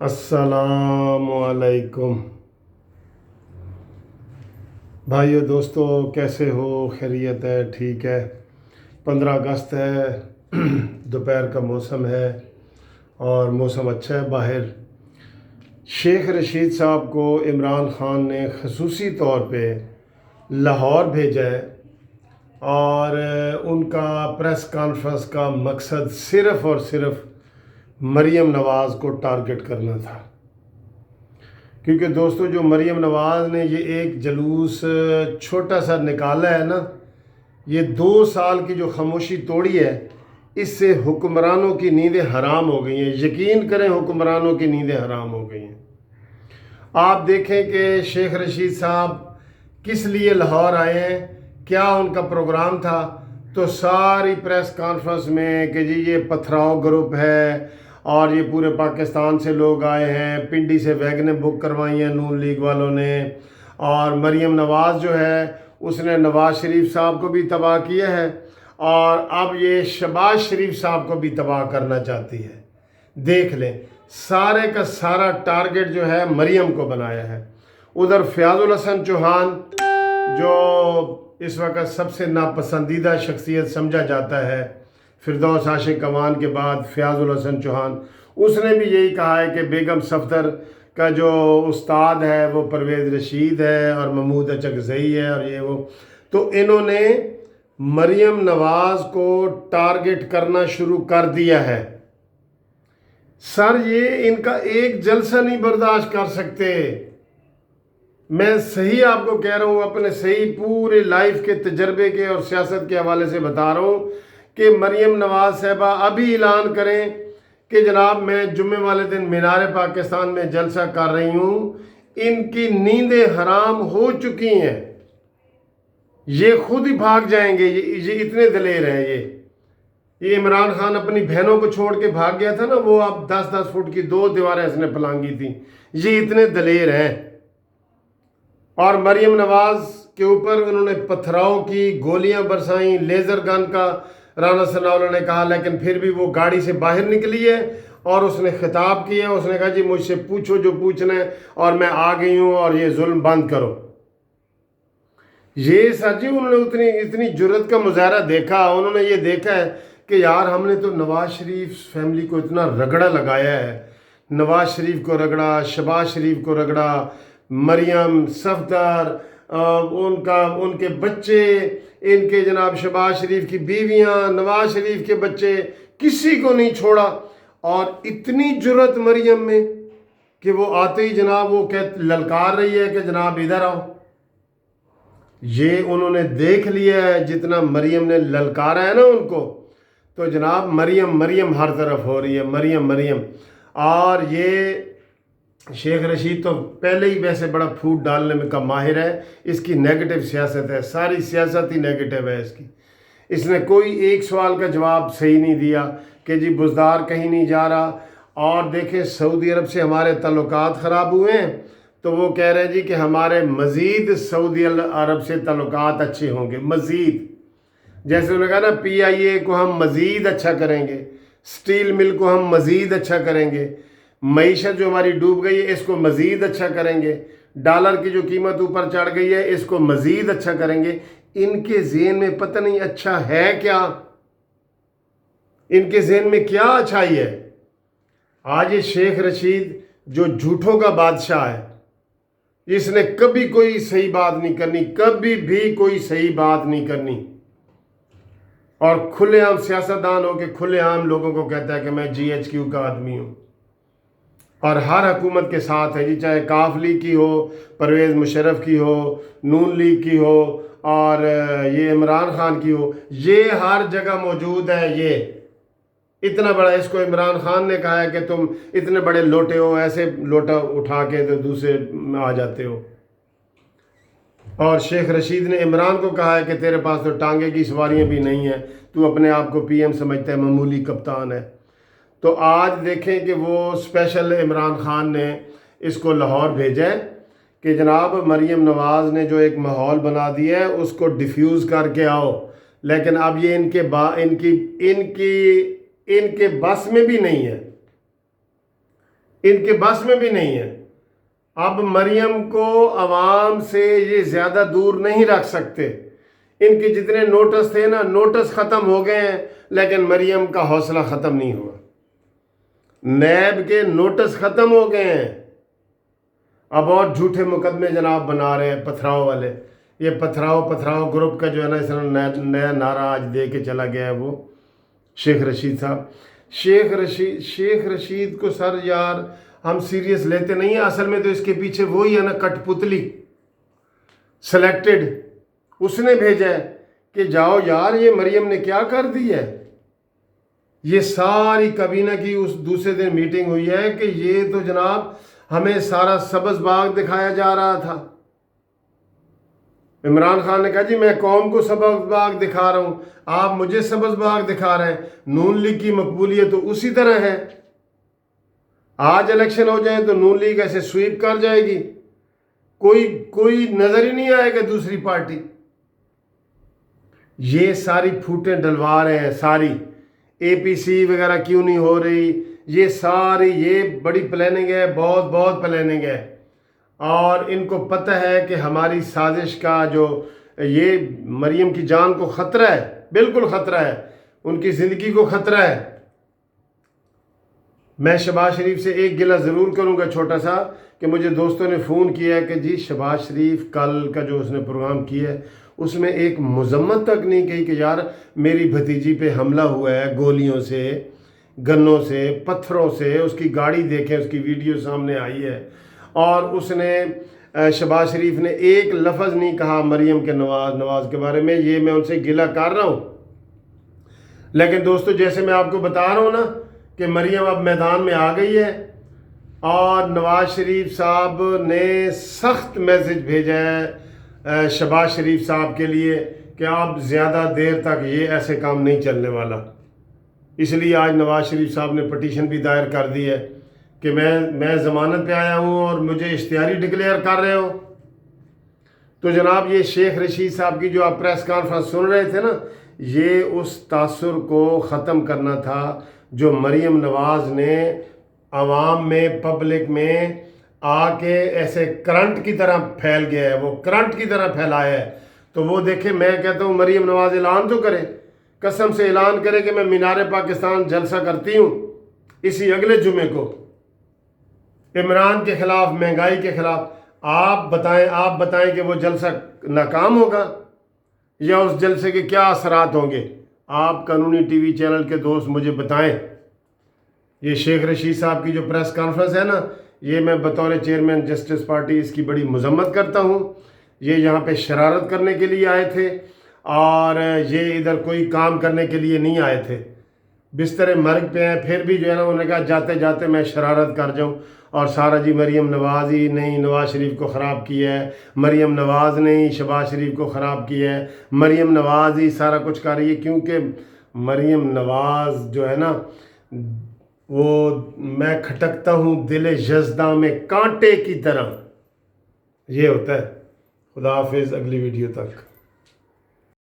अस्सलाम वालेकुम भाइयों दोस्तों, कैसे हो? खैरियत है? ठीक है। 15 अगस्त है। दोपहर का मौसम है और मौसम अच्छा है बाहर। शेख रशीद साहब को इमरान खान ने खसूसी तौर पे लाहौर भेजा है और उनका प्रेस कॉन्फ्रेंस का मकसद सिर्फ़ और सिर्फ मरीम नवाज़ को टारगेट करना था। क्योंकि दोस्तों, जो मरीम नवाज़ ने ये एक जलूस छोटा सा निकाला है ना, ये 2 साल की जो खामोशी तोड़ी है, इससे हुक्मरानों की नींदें हराम हो गई हैं। यकीन करें, हुक्मरानों की नींदें हराम हो गई हैं। आप देखें कि शेख रशीद साहब किस लिए लाहौर आए हैं, क्या उनका प्रोग्राम था। तो सारी प्रेस कॉन्फ्रेंस में कि जी ये पथराव ग्रुप है और ये पूरे पाकिस्तान से लोग आए हैं, पिंडी से वैगनें बुक करवाई हैं नून लीग वालों ने, और मरीम नवाज़ जो है उसने नवाज़ शरीफ साहब को भी तबाह किया है और अब ये शहबाज शरीफ साहब को भी तबाह करना चाहती है। देख लें, सारे का सारा टारगेट जो है मरीम को बनाया है। उधर फयाजुल हसन चौहान, जो इस वक्त सबसे नापसंदीदा शख्सियत समझा जाता है फिरदौस आशिक अवान के बाद, फयाजुल हसन चौहान, उसने भी यही कहा है कि बेगम सफदर का जो उस्ताद है वो परवेज़ रशीद है और महमूद अचकज़ई है और ये वो। तो इन्होंने मरीम नवाज़ को टारगेट करना शुरू कर दिया है। सर, ये इनका एक जलसा नहीं बर्दाश्त कर सकते। मैं सही आपको कह रहा हूँ, अपने सही पूरे लाइफ के तजर्बे के और सियासत के हवाले से बता रहा हूँ कि मरीम नवाज़ साहबा अभी ऐलान करें कि जनाब मैं जुम्मे वाले दिन मीनार पाकिस्तान में जलसा कर रही हूँ, इनकी नींदें हराम हो चुकी हैं, ये खुद ही भाग जाएंगे। ये इतने दलेर हैं। ये इमरान खान अपनी बहनों को छोड़ के भाग गया था ना, वो अब 10-10 फुट की 2 दीवारें इसने फलांगी थी। ये इतने दलेर हैं। और मरीम नवाज़ के ऊपर उन्होंने पथराव की, गोलियां बरसाई, लेज़र गन का राना सनाउल्लाह ने कहा, लेकिन फिर भी वो गाड़ी से बाहर निकली है और उसने खिताब किया। उसने कहा जी मुझसे पूछो जो पूछना है और मैं आ गई हूँ और ये जुल्म बंद करो। ये सर जी, उन्होंने इतनी जुर्रत का मुजाहरा देखा। उन्होंने ये देखा है कि यार हमने तो नवाज शरीफ फैमिली को इतना रगड़ा लगाया है, नवाज शरीफ को रगड़ा, शहबाज शरीफ को रगड़ा, मरियम सफदर, उनके बच्चे, इनके जनाब शहबाज शरीफ की बीवियां, नवाज शरीफ के बच्चे, किसी को नहीं छोड़ा। और इतनी जुर्रत मरियम में कि वो आते ही जनाब वो ललकार रही है कि जनाब इधर आओ। ये उन्होंने देख लिया है, जितना मरियम ने ललकारा है ना उनको, तो जनाब मरियम मरियम हर तरफ हो रही है, मरियम मरियम। और ये शेख रशीद तो पहले ही वैसे बड़ा फूट डालने में का माहिर है। इसकी नेगेटिव सियासत है, सारी सियासत ही नेगेटिव है इसकी। इसने कोई एक सवाल का जवाब सही नहीं दिया कि जी बुज़दार कहीं नहीं जा रहा। और देखें, सऊदी अरब से हमारे ताल्लुकात ख़राब हुए हैं तो वो कह रहे हैं जी कि हमारे मज़ीद सऊदी अरब से ताल्लुकात अच्छे होंगे, मज़ीद। जैसे उन्होंने कहा ना, PIA को हम मज़ीद अच्छा करेंगे, स्टील मिल को हम मज़ीद अच्छा करेंगे, मईशत जो हमारी डूब गई है इसको मज़ीद अच्छा करेंगे, डॉलर की जो कीमत ऊपर चढ़ गई है इसको मज़ीद अच्छा करेंगे। इनके ज़हन में पता नहीं अच्छा है क्या, इनके ज़हन में क्या अच्छाई है। आज ये शेख रशीद जो झूठों का बादशाह है, इसने कभी कोई सही बात नहीं करनी, कभी भी कोई सही बात नहीं करनी। और खुलेआम सियासतदान हो के खुलेआम लोगों को कहता है कि मैं GHQ का आदमी हूँ और हर हुकूमत के साथ है जी, चाहे काफ लीग की हो, परवेज़ मुशर्रफ की हो, नून लीग की हो और ये इमरान खान की हो, ये हर जगह मौजूद है। ये इतना बड़ा, इसको इमरान खान ने कहा है कि तुम इतने बड़े लोटे हो, ऐसे लोटा उठा के तो दूसरे में आ जाते हो। और शेख रशीद ने इमरान को कहा है कि तेरे पास तो टांगे की सवारियाँ भी नहीं हैं, तू अपने आप को PM समझता है, मामूली कप्तान है। तो आज देखें कि वो स्पेशल इमरान खान ने इसको लाहौर भेजा है कि जनाब मरीम नवाज़ ने जो एक माहौल बना दिया है उसको डिफ्यूज़ करके आओ। लेकिन अब ये इनके बस में भी नहीं है, ان کے بس میں بھی نہیں ہے. اب مریم کو عوام سے یہ زیادہ دور نہیں رکھ سکتے. ان کے جتنے نوٹس تھے نا، نوٹس ختم ہو گئے ہیں، لیکن مریم کا حوصلہ ختم نہیں ہوا. نیب کے نوٹس ختم ہو گئے ہیں. اب اور جھوٹے مقدمے جناب بنا رہے ہیں پتھراؤ والے. یہ پتھراؤ گروپ کا جو ہے نا، اس نے نیا نعرہ آج دے کے چلا گیا ہے وہ شیخ رشید صاحب. شیخ رشید کو سر یار ہم سیریس لیتے نہیں ہیں. اصل میں تو اس کے پیچھے وہی ہے نا، کٹ پتلی سلیکٹڈ. اس نے بھیجا ہے کہ جاؤ یار یہ مریم نے کیا کر دی ہے. یہ ساری کابینہ کی اس دوسرے دن میٹنگ ہوئی ہے کہ یہ تو جناب ہمیں سارا سبز باغ دکھایا جا رہا تھا. عمران خان نے کہا جی میں قوم کو سبز باغ دکھا رہا ہوں، آپ مجھے سبز باغ دکھا رہے ہیں. نون لیگ کی مقبولیت تو اسی طرح ہے. آج الیکشن ہو جائیں تو نون لیگ ایسے سویپ کر جائے گی، کوئی نظر ہی نہیں آئے گا دوسری پارٹی. یہ ساری پھوٹیں ڈلوا رہے ہیں. ساری اے پی سی وغیرہ کیوں نہیں ہو رہی، یہ ساری یہ بڑی پلاننگ ہے، بہت پلاننگ ہے. اور ان کو پتہ ہے کہ ہماری سازش کا جو یہ مریم کی جان کو خطرہ ہے، بالکل خطرہ ہے، ان کی زندگی کو خطرہ ہے. میں شہباز شریف سے ایک گلہ ضرور کروں گا چھوٹا سا، کہ مجھے دوستوں نے فون کیا ہے کہ جی شہباز شریف کل کا جو اس نے پروگرام کیا ہے اس میں ایک مذمت تک نہیں کہی کہ یار میری بھتیجی پہ حملہ ہوا ہے گولیوں سے، گنوں سے، پتھروں سے. اس کی گاڑی دیکھیں، اس کی ویڈیو سامنے آئی ہے. اور اس نے شہباز شریف نے ایک لفظ نہیں کہا مریم کے نواز کے بارے میں. یہ میں ان سے گلہ کر رہا ہوں. لیکن دوستو جیسے میں آپ کو بتا رہا ہوں نا کہ مریم اب میدان میں آ گئی ہے، اور نواز شریف صاحب نے سخت میسج بھیجا ہے شہباز شریف صاحب کے لیے کہ آپ زیادہ دیر تک یہ ایسے کام نہیں چلنے والا. اس لیے آج نواز شریف صاحب نے پٹیشن بھی دائر کر دی ہے کہ میں ضمانت پہ آیا ہوں اور مجھے اشتہاری ڈکلیئر کر رہے ہو. تو جناب یہ شیخ رشید صاحب کی جو آپ پریس کانفرنس سن رہے تھے نا، یہ اس تاثر کو ختم کرنا تھا جو مریم نواز نے عوام میں، پبلک میں آ کے ایسے کرنٹ کی طرح پھیل گیا ہے، وہ کرنٹ کی طرح پھیلایا ہے. تو وہ دیکھیں، میں کہتا ہوں مریم نواز اعلان تو کرے، قسم سے اعلان کرے کہ میں مینار پاکستان جلسہ کرتی ہوں اسی اگلے جمعے کو، عمران کے خلاف، مہنگائی کے خلاف. آپ بتائیں کہ وہ جلسہ ناکام ہوگا یا اس جلسے کے کیا اثرات ہوں گے. آپ قانونی ٹی وی چینل کے دوست مجھے بتائیں. یہ شیخ رشید صاحب کی جو پریس کانفرنس ہے نا، یہ میں بطور چیئرمین جسٹس پارٹی اس کی بڑی مذمت کرتا ہوں. یہ یہاں پہ شرارت کرنے کے لیے آئے تھے، اور یہ ادھر کوئی کام کرنے کے لیے نہیں آئے تھے. بستر مرگ پہ ہیں، پھر بھی جو ہے نا انہوں نے کہا جاتے جاتے میں شرارت کر جاؤں، اور سارا جی مریم نواز ہی نہیں نواز شریف کو خراب کیا ہے، مریم نواز نے ہی شہباز شریف کو خراب کیا ہے، مریم نواز ہی سارا کچھ کر رہی ہے. کیونکہ مریم نواز جو ہے نا، وہ میں کھٹکتا ہوں دل یزداں میں کانٹے کی طرح. یہ ہوتا ہے. خدا حافظ، اگلی ویڈیو تک.